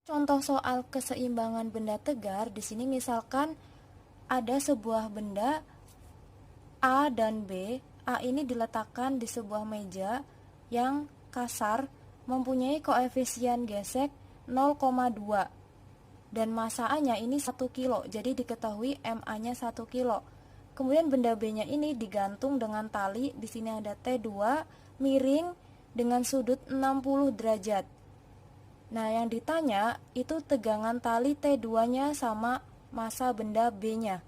Contoh soal keseimbangan benda tegar di sini misalkan ada sebuah benda A dan B. A ini diletakkan di sebuah meja yang kasar mempunyai koefisien gesek 0,2 dan massa A-nya ini 1 kilo. Jadi diketahui MA-nya 1 kilo. Kemudian benda B-nya ini digantung dengan tali, di sini ada T2 miring dengan sudut 60 derajat. Nah, yang ditanya itu tegangan tali T2-nya sama massa benda B-nya.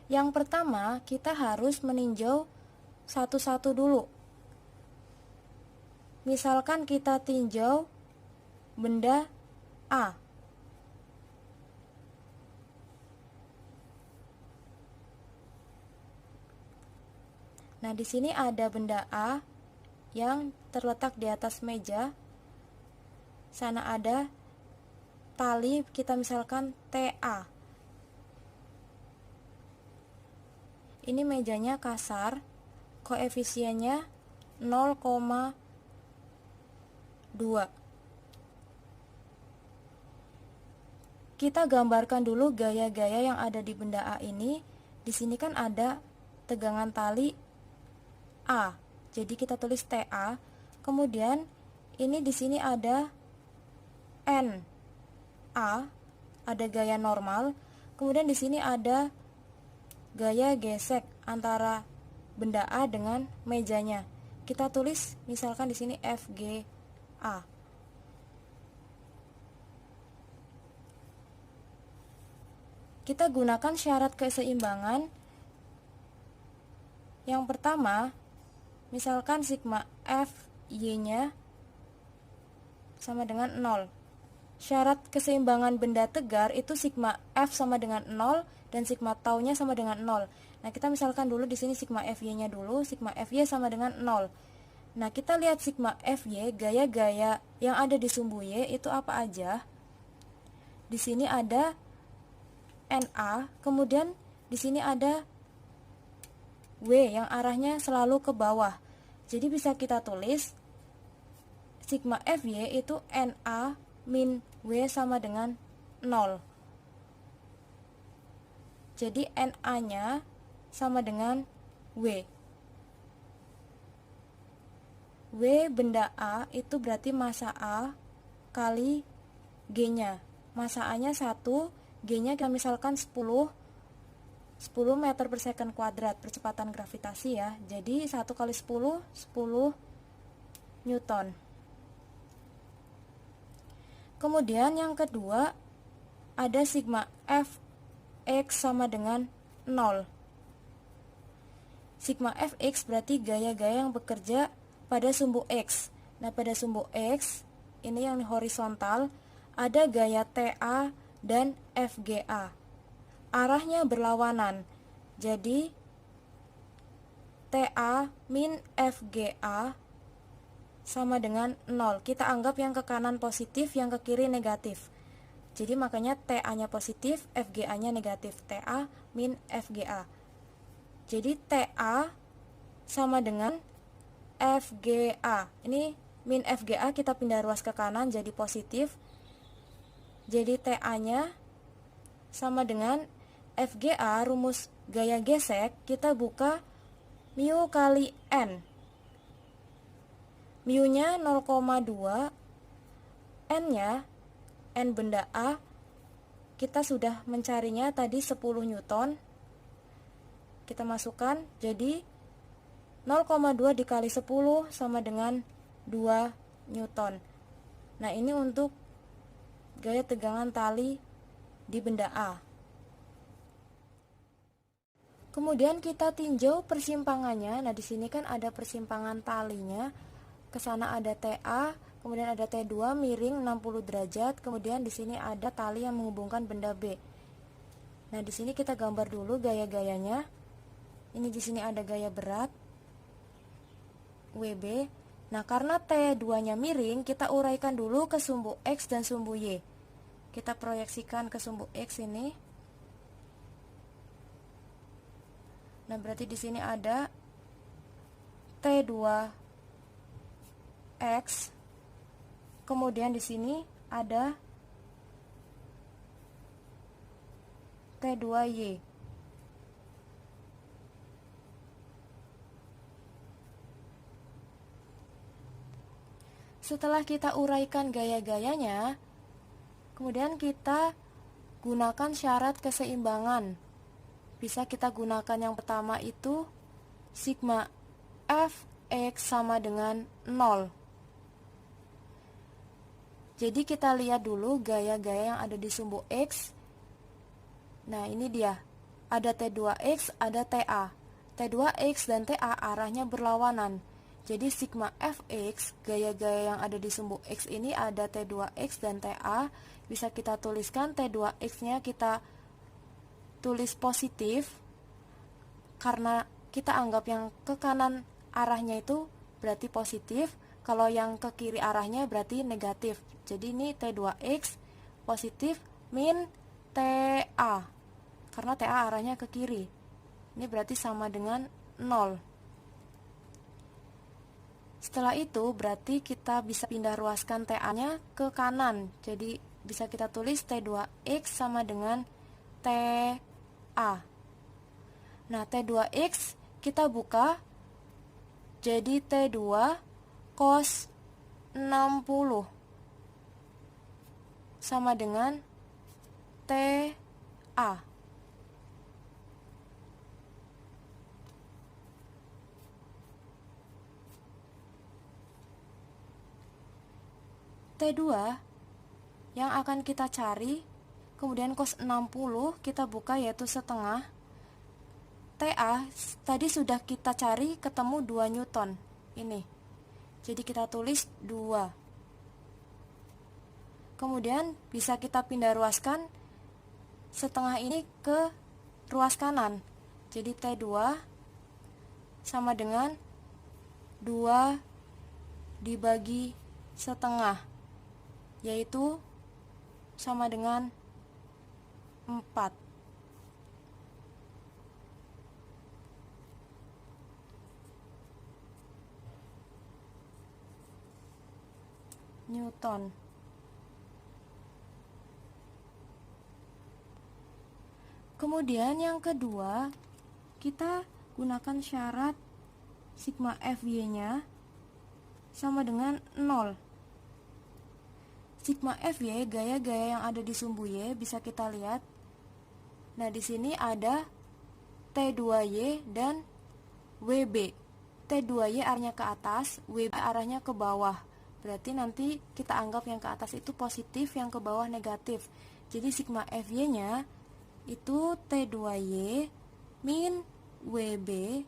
Yang pertama, kita harus meninjau satu-satu dulu. Misalkan kita tinjau benda A. Nah, di sini ada benda A yang terletak di atas meja. Sana ada tali, kita misalkan TA. Ini mejanya kasar, koefisiennya 0,2. Kita gambarkan dulu gaya-gaya yang ada di benda A ini. Di sini kan ada tegangan tali A. Jadi kita tulis TA. Kemudian ini di sini ada NA, ada gaya normal. Kemudian di sini ada gaya gesek antara benda A dengan mejanya. Kita tulis misalkan di sini FGA. Kita gunakan syarat keseimbangan. Yang pertama, misalkan sigma FY-nya sama dengan 0. Syarat keseimbangan benda tegar itu sigma F sama dengan 0 dan sigma tau-nya sama dengan 0. Nah, kita misalkan dulu di sini sigma FY-nya dulu, sigma FY sama dengan 0. Nah, kita lihat sigma FY, gaya-gaya yang ada di sumbu Y itu apa aja? Di sini ada NA, kemudian di sini ada W yang arahnya selalu ke bawah. Jadi bisa kita tulis sigma FY itu NA min W sama dengan 0. Jadi NA-nya sama dengan W. W benda A itu berarti massa A kali G-nya. Massa A-nya 1, G-nya kita misalkan 10 meter per second kuadrat, percepatan gravitasi ya. Jadi 1 kali 10 Newton. Kemudian yang kedua ada sigma Fx sama dengan 0. Sigma Fx berarti gaya-gaya yang bekerja pada sumbu X. Nah, pada sumbu X ini yang horizontal ada gaya TA dan FGA. Arahnya berlawanan. Jadi TA min FGA sama dengan 0. Kita anggap yang ke kanan positif, yang ke kiri negatif. Jadi makanya TA-nya positif, FGA-nya negatif. TA min FGA. Jadi TA sama dengan FGA. Ini min FGA kita pindah ruas ke kanan jadi positif. Jadi TA-nya sama dengan FGA, rumus gaya gesek kita buka mu kali N. Mu-nya 0,2, N-nya, N benda A, kita sudah mencarinya tadi 10 Newton. Kita masukkan, jadi 0,2 dikali 10 sama dengan 2 Newton. Nah, ini untuk gaya tegangan tali di benda A. Kemudian kita tinjau persimpangannya. Nah, di sini kan ada persimpangan talinya. Ke sana ada TA, kemudian ada T2 miring 60 derajat, kemudian di sini ada tali yang menghubungkan benda B. Nah, di sini kita gambar dulu gaya-gayanya. Ini di sini ada gaya berat WB. Nah, karena T2-nya miring, kita uraikan dulu ke sumbu X dan sumbu Y. Kita proyeksikan ke sumbu X ini. Nah, berarti di sini ada T2 X Kemudian di sini ada T2Y. Setelah kita uraikan gaya-gayanya, kemudian kita gunakan syarat keseimbangan. Bisa kita gunakan yang pertama itu sigma fx sama dengan 0. Jadi kita lihat dulu gaya-gaya yang ada di sumbu X. Nah, ini dia. Ada T2X, ada TA. T2X dan TA arahnya berlawanan. Jadi sigma fx, gaya-gaya yang ada di sumbu X ini ada T2X dan TA. Bisa kita tuliskan T2X-nya kita tulis positif, karena kita anggap yang ke kanan arahnya itu berarti positif, kalau yang ke kiri arahnya berarti negatif. Jadi ini T2X positif min TA, karena TA arahnya ke kiri. Ini berarti sama dengan 0. Setelah itu berarti kita bisa pindah ruaskan TA-nya ke kanan. Jadi bisa kita tulis T2X sama dengan TA. Nah, T2X kita buka jadi T2 cos 60 sama dengan TA. T2 yang akan kita cari, kemudian cos 60 kita buka yaitu setengah. TA tadi sudah kita cari ketemu 2 Newton ini. Jadi kita tulis 2. Kemudian bisa kita pindah ruaskan setengah ini ke ruas kanan. Jadi T2 sama dengan 2 dibagi setengah, yaitu sama dengan 4. Newton. Kemudian yang kedua, kita gunakan syarat sigma FY-nya sama dengan 0. Sigma FY, gaya-gaya yang ada di sumbu Y, bisa kita lihat. Nah, di sini ada T2Y dan WB. T2Y arahnya ke atas, WB arahnya ke bawah. Berarti nanti kita anggap yang ke atas itu positif, yang ke bawah negatif. Jadi sigma FY-nya itu T2Y min WB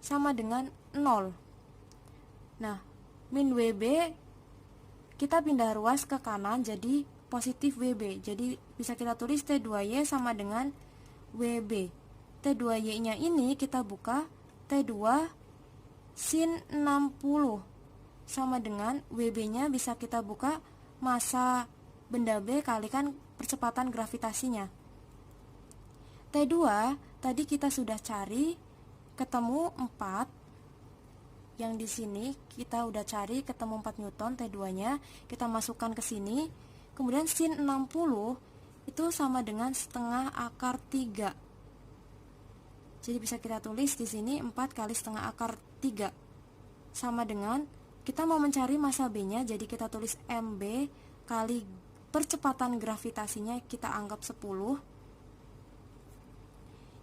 sama dengan 0. Nah, min WB kita pindah ruas ke kanan jadi positif WB. Jadi bisa kita tulis T2Y sama dengan WB. T2Y-nya ini kita buka T2 sin 60 sama dengan WB-nya bisa kita buka massa benda B kalikan percepatan gravitasinya. T2 tadi kita sudah cari ketemu 4. Yang di sini kita udah cari ketemu 4 Newton T2-nya, kita masukkan ke sini. Kemudian sin 60 itu sama dengan setengah akar 3. Jadi bisa kita tulis di sini 4 kali setengah akar 3 sama dengan, kita mau mencari massa B-nya, jadi kita tulis MB kali percepatan gravitasinya kita anggap 10.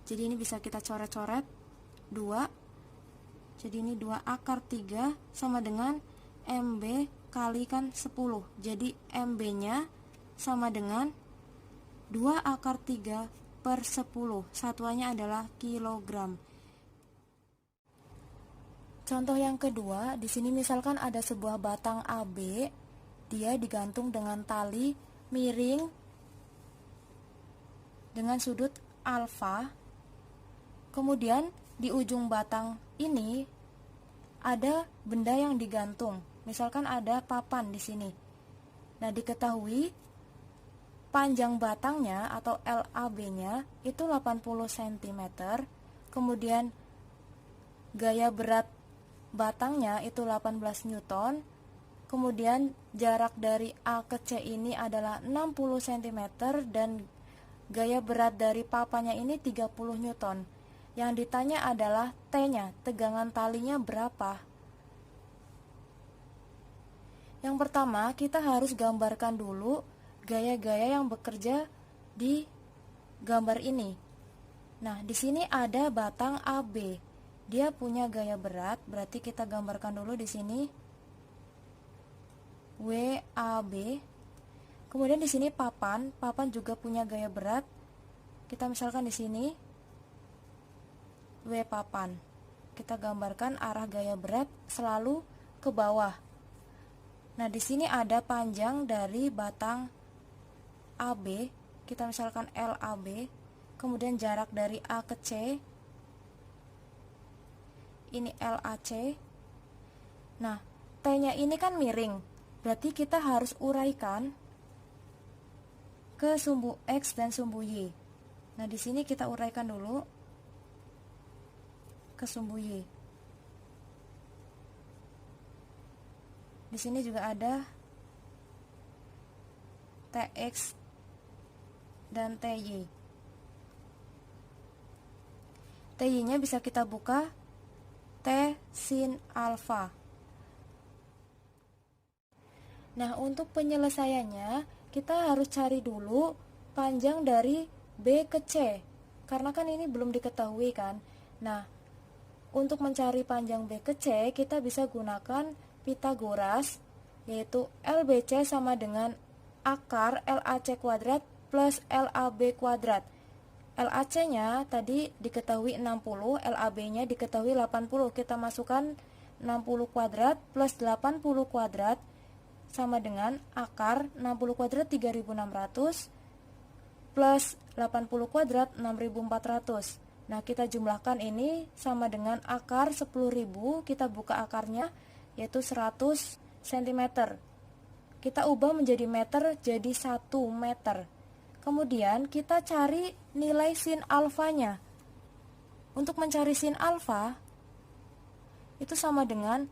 Jadi ini bisa kita coret-coret 2. Jadi ini 2 akar 3 sama dengan MB kalikan 10. Jadi MB-nya sama dengan 2 akar 3 per 10. Satuannya adalah kilogram. Contoh yang kedua, di sini misalkan ada sebuah batang AB, dia digantung dengan tali miring dengan sudut alfa. Kemudian di ujung batang ini ada benda yang digantung. Misalkan ada papan di sini. Nah, diketahui panjang batangnya atau LAB-nya itu 80 cm. Kemudian gaya berat batangnya itu 18 Newton. Kemudian jarak dari A ke C ini adalah 60 cm dan gaya berat dari papanya ini 30 Newton. Yang ditanya adalah T-nya, tegangan talinya berapa? Yang pertama, kita harus gambarkan dulu gaya-gaya yang bekerja di gambar ini. Nah, di sini ada batang AB. Dia punya gaya berat, berarti kita gambarkan dulu di sini WAB. Kemudian di sini papan juga punya gaya berat. Kita misalkan di sini W papan. Kita gambarkan arah gaya berat selalu ke bawah. Nah, di sini ada panjang dari batang AB. Kita misalkan LAB. Kemudian jarak dari A ke C. Ini LAC. Nah, T-nya ini kan miring. Berarti kita harus uraikan ke sumbu X dan sumbu Y. Nah, di sini kita uraikan dulu ke sumbu Y. Di sini juga ada TX dan TY. TY-nya bisa kita buka T sin alfa. Nah, untuk penyelesaiannya kita harus cari dulu panjang dari B ke C, karena kan ini belum diketahui kan. Nah, untuk mencari panjang B ke C, kita bisa gunakan Pitagoras, yaitu LBC sama dengan akar LAC kuadrat plus LAB kuadrat. LAC-nya tadi diketahui 60, LAB-nya diketahui 80. Kita masukkan 60 kuadrat plus 80 kuadrat sama dengan akar 60 kuadrat 3600 plus 80 kuadrat 6400. Nah, kita jumlahkan ini sama dengan akar 10.000, kita buka akarnya yaitu 100 cm. Kita ubah menjadi meter, jadi 1 meter. Kemudian kita cari nilai sin alfanya. Untuk mencari sin alfa itu sama dengan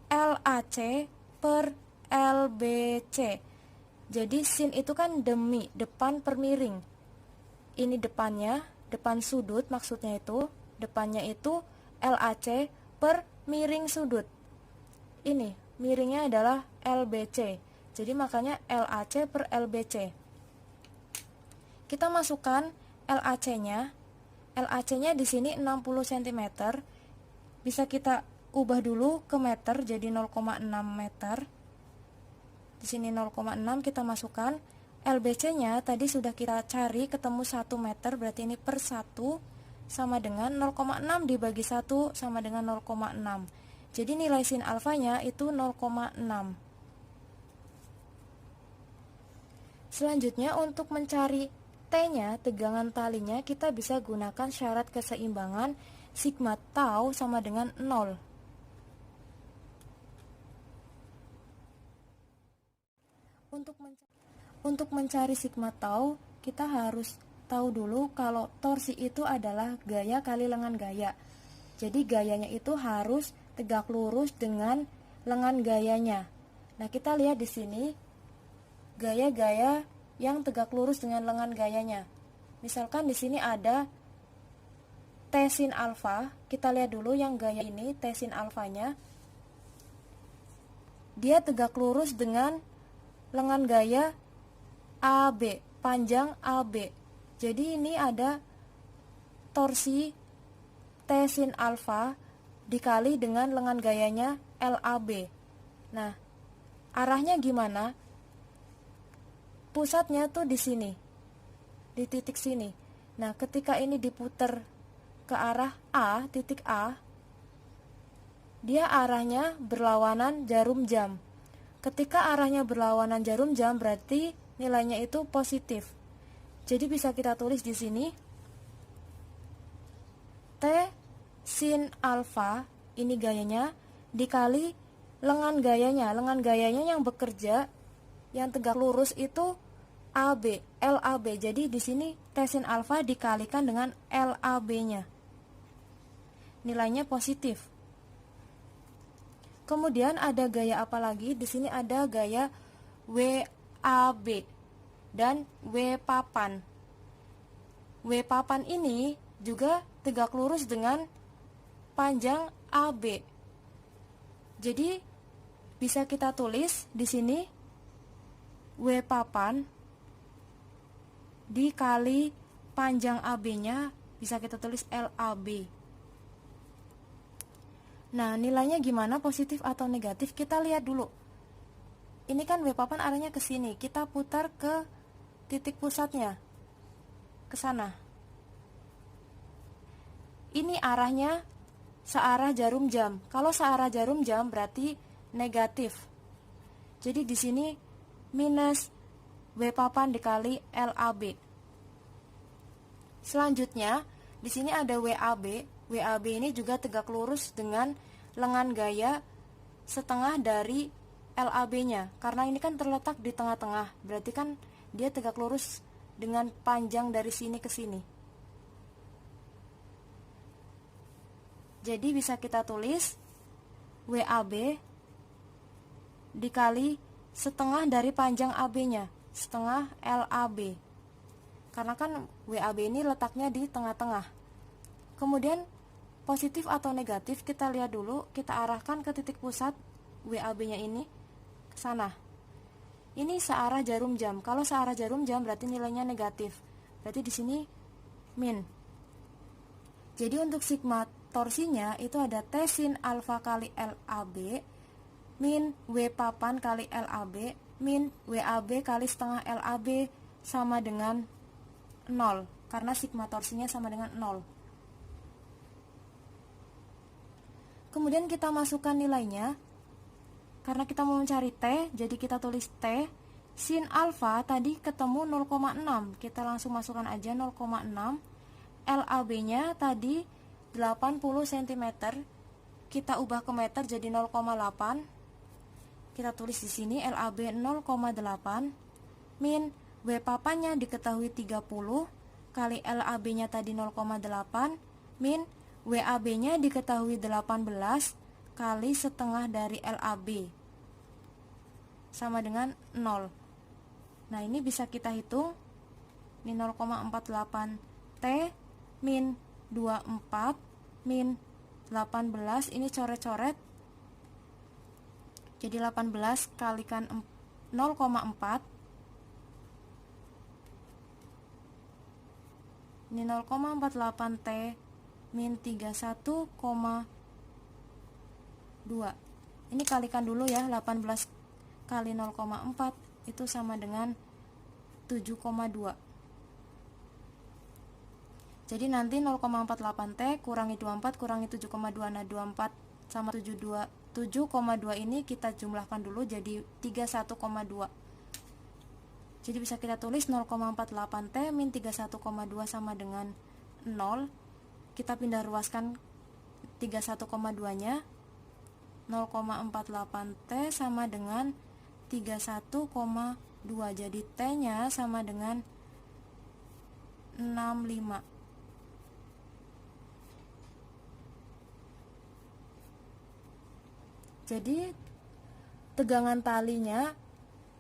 LAC per LBC. Jadi sin itu kan demi, depan per miring. Ini depannya, depan sudut maksudnya itu, depannya itu LAC per miring sudut. Ini miringnya adalah LBC. Jadi makanya LAC per LBC. Kita masukkan LAC-nya. LAC-nya di sini 60 cm. Bisa kita ubah dulu ke meter jadi 0,6 meter. Di sini 0,6 kita masukkan. LBC-nya tadi sudah kita cari ketemu 1 meter, berarti ini per 1 sama dengan 0,6 dibagi 1 sama dengan 0,6. Jadi nilai sin alfanya itu 0,6. Selanjutnya untuk mencari T-nya, tegangan talinya, kita bisa gunakan syarat keseimbangan sigma tau sama dengan 0. Untuk mencari sigma tau, kita harus tahu dulu kalau torsi itu adalah gaya kali lengan gaya. Jadi gayanya itu harus tegak lurus dengan lengan gayanya. Nah, kita lihat di sini gaya-gaya yang tegak lurus dengan lengan gayanya. Misalkan di sini ada T sin alfa. Kita lihat dulu yang gaya ini, T sin alfanya. Dia tegak lurus dengan lengan gaya AB, panjang AB. Jadi ini ada torsi T sin alfa dikali dengan lengan gayanya LAB. Nah, arahnya gimana? Pusatnya tuh di sini, di titik sini. Nah, ketika ini diputar ke arah A, titik A, dia arahnya berlawanan jarum jam. Ketika arahnya berlawanan jarum jam, berarti nilainya itu positif. Jadi bisa kita tulis di sini T sin alfa, ini gayanya, dikali lengan gayanya. Lengan gayanya yang bekerja, yang tegak lurus itu AB, LAB. Jadi di sini T sin alfa dikalikan dengan LAB-nya. Nilainya positif. Kemudian ada gaya apa lagi? Di sini ada gaya WAB dan W papan. W papan ini juga tegak lurus dengan panjang AB. Jadi bisa kita tulis di sini W papan dikali panjang AB-nya bisa kita tulis LAB. Nah, nilainya gimana, positif atau negatif? Kita lihat dulu. Ini kan W papan arahnya ke sini. Kita putar ke titik pusatnya. Ke sana. Ini arahnya searah jarum jam. Kalau searah jarum jam berarti negatif. Jadi di sini minus W papan dikali LAB. Selanjutnya, di sini ada WAB. WAB ini juga tegak lurus dengan lengan gaya setengah dari LAB-nya. Karena ini kan terletak di tengah-tengah, berarti kan dia tegak lurus dengan panjang dari sini ke sini. Jadi bisa kita tulis WAB dikali setengah dari panjang AB-nya, setengah LAB. Karena kan WAB ini letaknya di tengah-tengah. Kemudian positif atau negatif kita lihat dulu, kita arahkan ke titik pusat WAB-nya ini ke sana. Ini searah jarum jam. Kalau searah jarum jam berarti nilainya negatif. Berarti di sini min. Jadi untuk sigma torsinya itu ada T sin alfa kali LAB min W papan kali LAB min WAB kali setengah LAB sama dengan 0. Karena sigma torsinya sama dengan 0. Kemudian kita masukkan nilainya. Karena kita mau mencari T, jadi kita tulis T. Sin alfa tadi ketemu 0,6. Kita langsung masukkan aja 0,6. LAB-nya tadi 80 cm. Kita ubah ke meter jadi 0,8. Kita tulis di sini LAB 0,8 min W papannya diketahui 30 kali LAB-nya tadi 0,8 min WAB-nya diketahui 18 kali setengah dari LAB sama dengan 0. Nah, ini bisa kita hitung. Ini 0,48 T min 24 min 18, ini coret-coret. Jadi 18 kalikan 0,4. Ini 0,48 T min 31,2. Ini kalikan dulu ya, 18 kali 0,4 itu sama dengan 7,2. Jadi nanti 0,48 T kurangi 24 kurangi 7,2. Nah, 24 sama 7,2 ini kita jumlahkan dulu jadi 31,2. Jadi bisa kita tulis 0,48 T min 31,2 sama dengan 0. Kita pindah ruaskan 31,2 nya. 0,48 T sama dengan 31,2. Jadi T nya sama dengan 65. Jadi tegangan talinya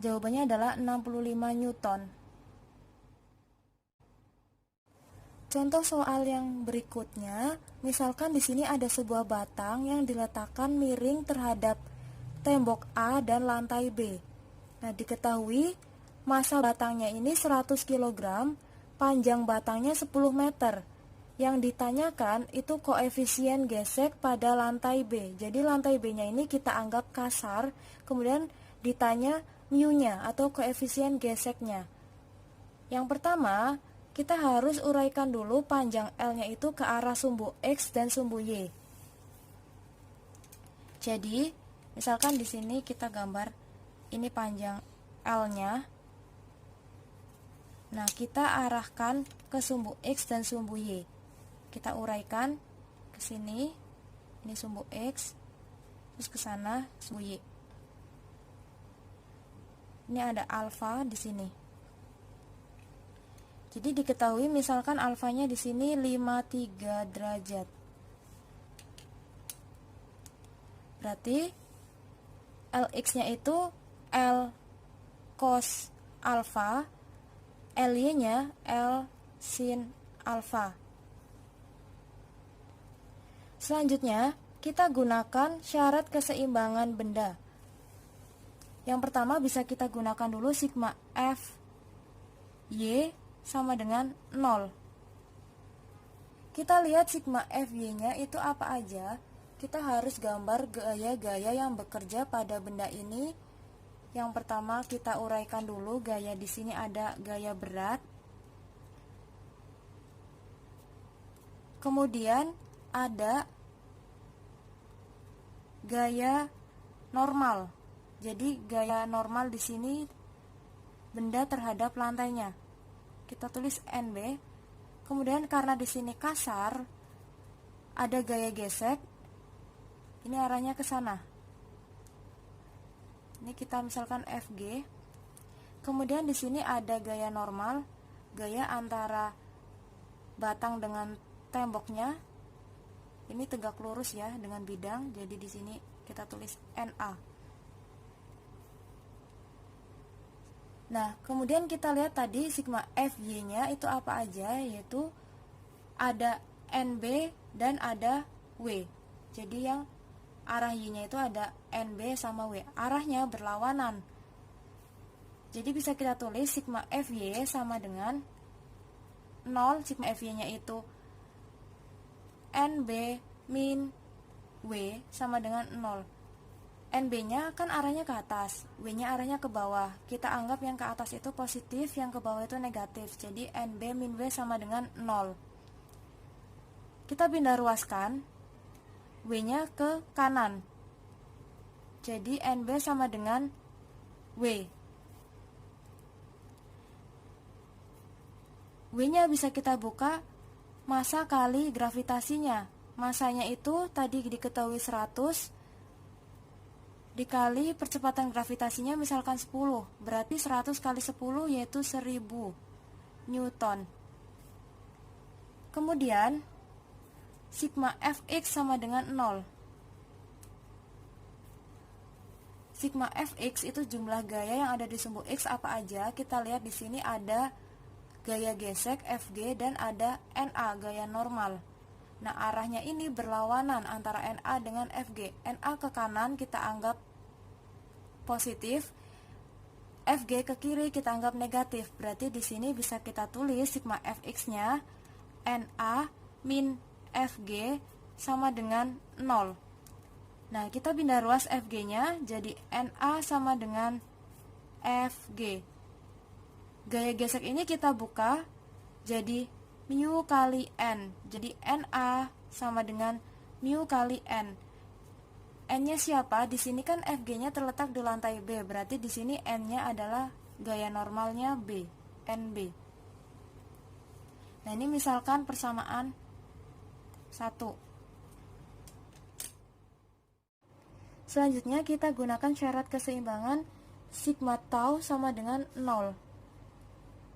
jawabannya adalah 65 Newton. Contoh soal yang berikutnya, misalkan di sini ada sebuah batang yang diletakkan miring terhadap tembok A dan lantai B. Nah, diketahui massa batangnya ini 100 kg, panjang batangnya 10 meter. Yang ditanyakan itu koefisien gesek pada lantai B. Jadi lantai B-nya ini kita anggap kasar, kemudian ditanya mu-nya atau koefisien geseknya. Yang pertama, kita harus uraikan dulu panjang L-nya itu ke arah sumbu X dan sumbu Y. Jadi, misalkan di sini kita gambar ini panjang L-nya. Nah, kita arahkan ke sumbu X dan sumbu Y. Kita uraikan ke sini, ini sumbu X, terus ke sana sumbu Y. Ini ada alfa di sini. Jadi diketahui misalkan alfanya di sini 53 derajat. Berarti Lx-nya itu L cos alfa, Ly-nya L sin alfa. Selanjutnya, kita gunakan syarat keseimbangan benda. Yang pertama bisa kita gunakan dulu sigma F Y sama dengan 0. Kita lihat sigma Fy-nya itu apa aja. Kita harus gambar gaya-gaya yang bekerja pada benda ini. Yang pertama kita uraikan dulu gaya di sini ada gaya berat. Kemudian ada gaya normal. Jadi gaya normal di sini benda terhadap lantainya. Kita tulis NB. Kemudian karena di sini kasar, ada gaya gesek. Ini arahnya ke sana. Ini kita misalkan FG. Kemudian di sini ada gaya normal, gaya antara batang dengan temboknya. Ini tegak lurus ya dengan bidang. Jadi di sini kita tulis NA. Nah, kemudian kita lihat tadi sigma FY-nya itu apa aja, yaitu ada NB dan ada W. Jadi yang arah Y-nya itu ada NB sama W. Arahnya berlawanan. Jadi bisa kita tulis sigma FY sama dengan 0, sigma FY-nya itu NB min W sama dengan 0. NB-nya kan arahnya ke atas, W-nya arahnya ke bawah. Kita anggap yang ke atas itu positif, yang ke bawah itu negatif. Jadi NB min W sama dengan 0. Kita pindah ruaskan W-nya ke kanan. Jadi NB sama dengan W. W-nya bisa kita buka massa kali gravitasinya. Massanya itu tadi diketahui 100 dikali percepatan gravitasinya misalkan 10. Berarti 100 kali 10 yaitu 1000 Newton. Kemudian sigma Fx sama dengan 0. Sigma Fx itu jumlah gaya yang ada di sumbu X apa aja. Kita lihat di sini ada gaya gesek Fg dan ada Na gaya normal. Nah, arahnya ini berlawanan antara Na dengan Fg. Na ke kanan kita anggap positif, Fg ke kiri kita anggap negatif. Berarti di sini bisa kita tulis sigma Fx-nya Na min Fg sama dengan 0. Nah, kita pindah ruas Fg-nya jadi Na sama dengan Fg. Gaya gesek ini kita buka jadi mu kali N. Jadi Na sama dengan mu kali N. N-nya siapa? Di sini kan Fg-nya terletak di lantai B. Berarti di sini N-nya adalah gaya normalnya B, NB. Nah, ini misalkan persamaan 1. Selanjutnya kita gunakan syarat keseimbangan sigma tau sama dengan 0.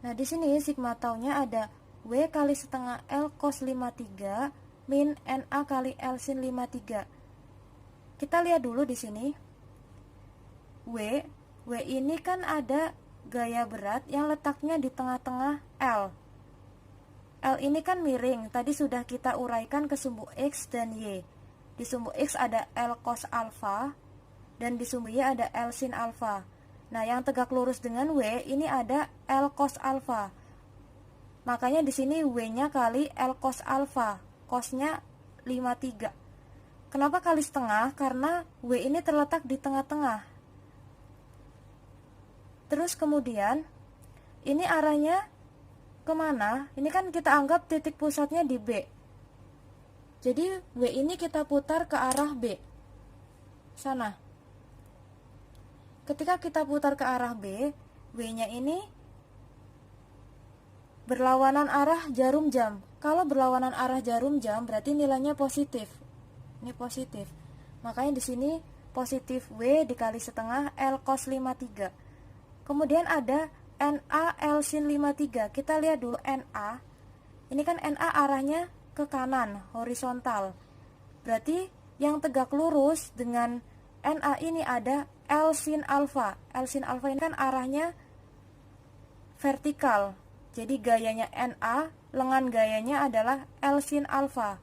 Nah, di sini sigma tau-nya ada W kali setengah L cos 53 min Na kali L sin 53. Kita lihat dulu di sini. W ini kan ada gaya berat yang letaknya di tengah-tengah L. L ini kan miring, tadi sudah kita uraikan ke sumbu X dan Y. Di sumbu X ada L cos alfa dan di sumbu Y ada L sin alfa. Nah, yang tegak lurus dengan W ini ada L cos alfa. Makanya di sini W-nya kali L cos alfa, cosnya 53. Kenapa kali setengah? Karena W ini terletak di tengah-tengah. Terus kemudian ini arahnya kemana? Ini kan kita anggap titik pusatnya di B. Jadi W ini kita putar ke arah B sana. Ketika kita putar ke arah B, W-nya ini berlawanan arah jarum jam. Kalau berlawanan arah jarum jam berarti nilainya positif. Ini positif. Makanya di sini positif W dikali setengah L cos 53. Kemudian ada Na L sin 53. Kita lihat dulu Na. Ini kan Na arahnya ke kanan, horizontal. Berarti yang tegak lurus dengan Na ini ada L sin alfa. L sin alfa ini kan arahnya vertikal. Jadi gayanya NA, lengan gayanya adalah L sin alfa.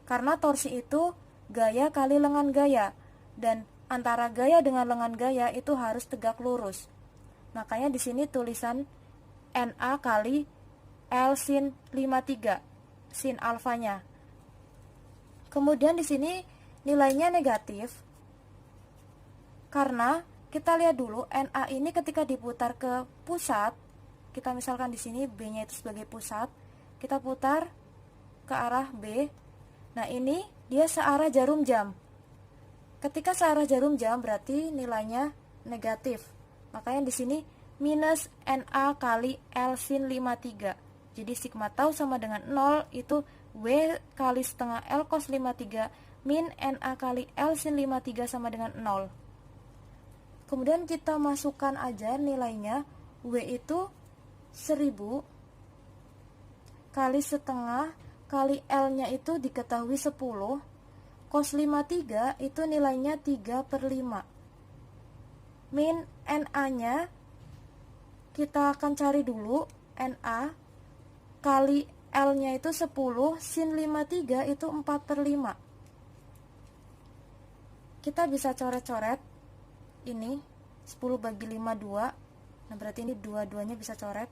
Karena torsi itu gaya kali lengan gaya. Dan antara gaya dengan lengan gaya itu harus tegak lurus. Makanya di sini tulisan NA kali L sin 53, sin alfanya. Kemudian di sini nilainya negatif. Karena kita lihat dulu NA ini ketika diputar ke pusat, kita misalkan di sini B-nya itu sebagai pusat, kita putar ke arah B. Nah, ini dia searah jarum jam. Ketika searah jarum jam berarti nilainya negatif. Makanya di sini minus NA kali L sin 53. Jadi sigma tau sama dengan 0, itu W kali setengah L cos 53 min NA kali L sin 53 sama dengan 0. Kemudian kita masukkan aja nilainya. W itu 1000 kali setengah kali L-nya itu diketahui 10. Cos 53 itu nilainya 3/5. Min NA-nya kita akan cari dulu. NA kali L-nya itu 10, sin 53 itu 4/5. Kita bisa coret-coret. Ini 10 bagi 5, 2. Nah, berarti ini dua-duanya bisa coret.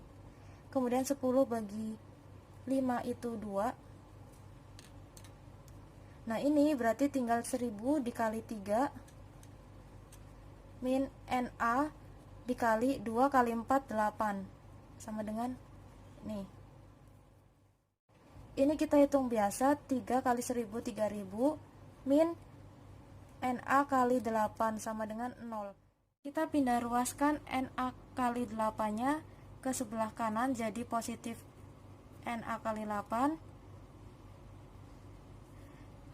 Kemudian 10 bagi 5 itu 2. Nah, ini berarti tinggal 1000 dikali 3 min NA dikali 2 kali 4, 8 sama dengan nih. Ini kita hitung biasa, 3 kali 1000, 3000 min NA kali 8 sama dengan 0. Kita pindah ruaskan NA kali 8-nya ke sebelah kanan jadi positif NA kali 8.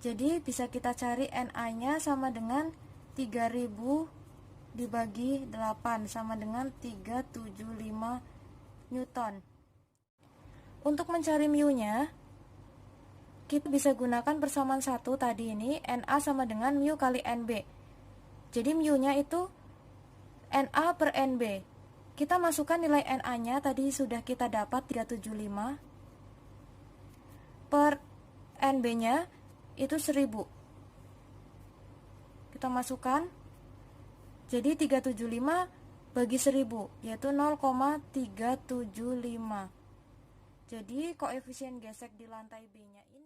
Jadi bisa kita cari NA-nya sama dengan 3000 dibagi 8 sama dengan 375 Newton. Untuk mencari mu-nya, kita bisa gunakan persamaan 1 tadi ini, NA sama dengan mu kali NB. Jadi mu-nya itu NA per NB. Kita masukkan nilai NA-nya, tadi sudah kita dapat 375. Per NB-nya itu 1000. Kita masukkan. Jadi 375 bagi 1000, yaitu 0,375. Jadi koefisien gesek di lantai B-nya ini